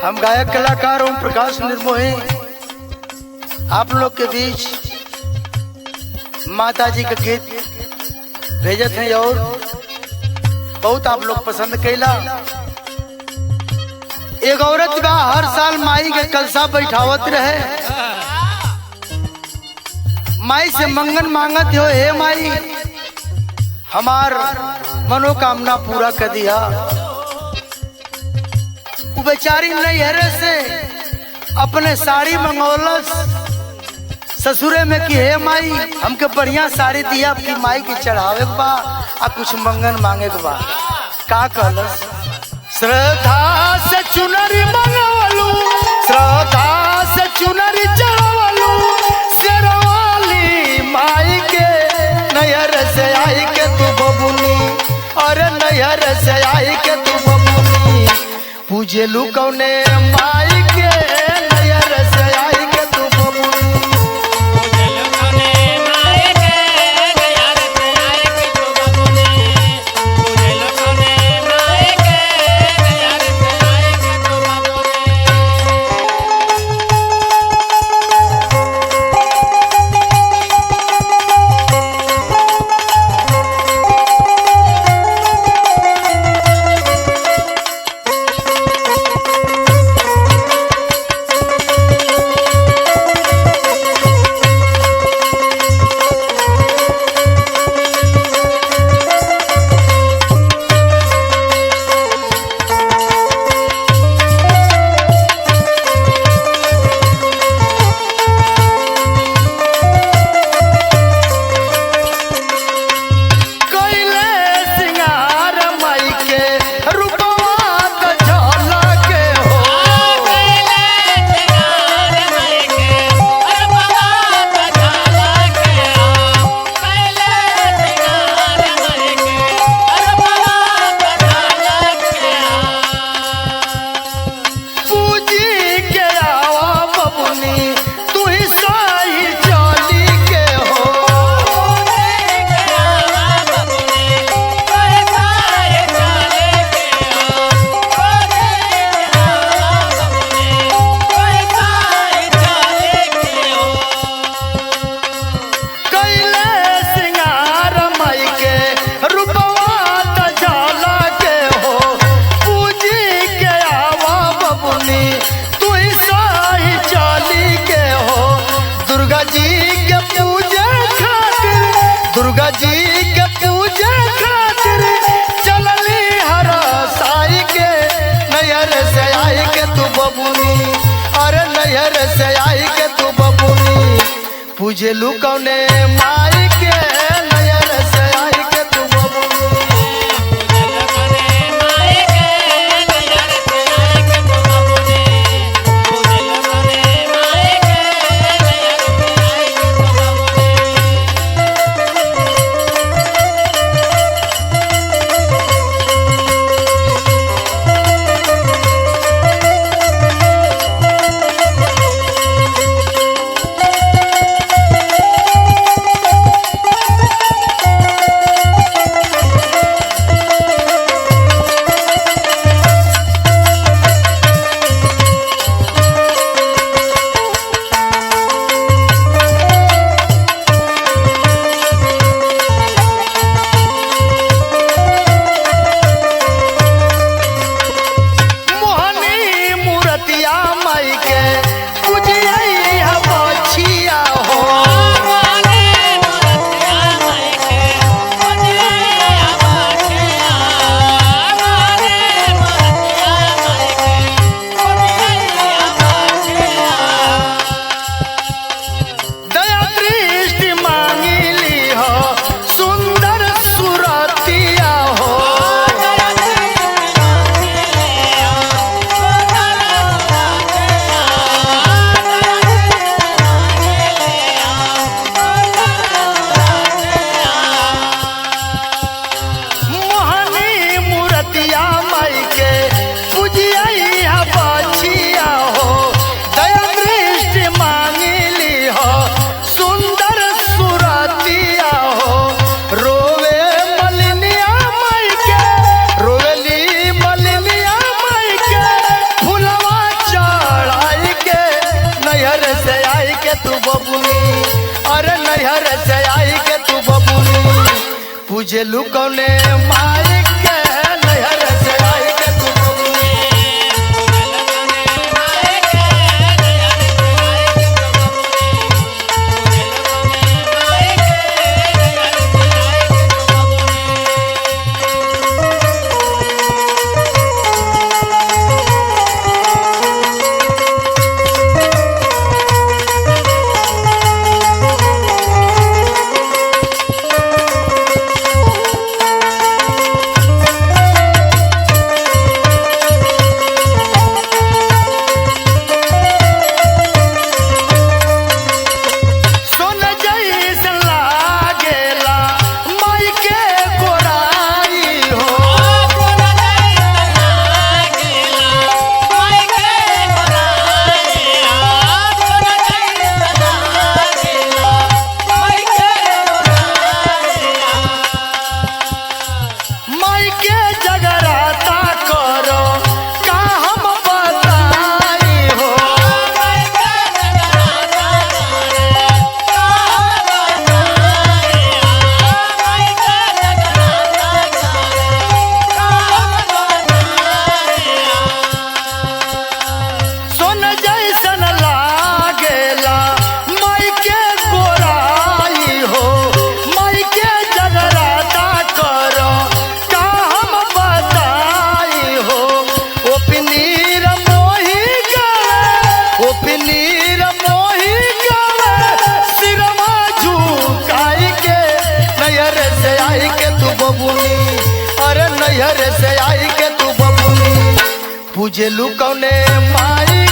हम गायक कलाकार ओम प्रकाश निर्मोही आप लोग के बीच माता जी का गीत भेजत हैं और बहुत आप लोग पसंद कैला। एक औरत बा हर साल माई के कलसा बैठावत रहे, माई से मंगन मांगत हो, हे माई हमार मनोकामना पूरा कर दिया। वो बेचारी नैहरे से अपने साड़ी मंगौलस ससुरे में कि हे माई हमके बढ़िया साड़ी दिया, आपकी माई के चढ़ावे के बा आ कुछ मंगन मांगे के बा। का कहलस? श्रद्धा से चुनरी मंगवलू, श्रद्धा से चुनरी चढ़वलू, शेरवाली माई के नैहर से आई के तू बबुनी, और नैहर से आई के तू बबुनी, पूजेलू कौने माई के नैहर से आई के तू बबुनी। दुर्गा जी के पूजे खातिर चलली हर साई के नैहर से आई के तू बबुनी, अरे नैहर से आई के तू बबुनी, पूजेलू कौने माई के नैहर से आई के तू बबुनी। पूजलू कौने माई के नैहर से आई के तू बबुनी। अरे नैहर से आई के तू बबुनी पूजलू कौने माई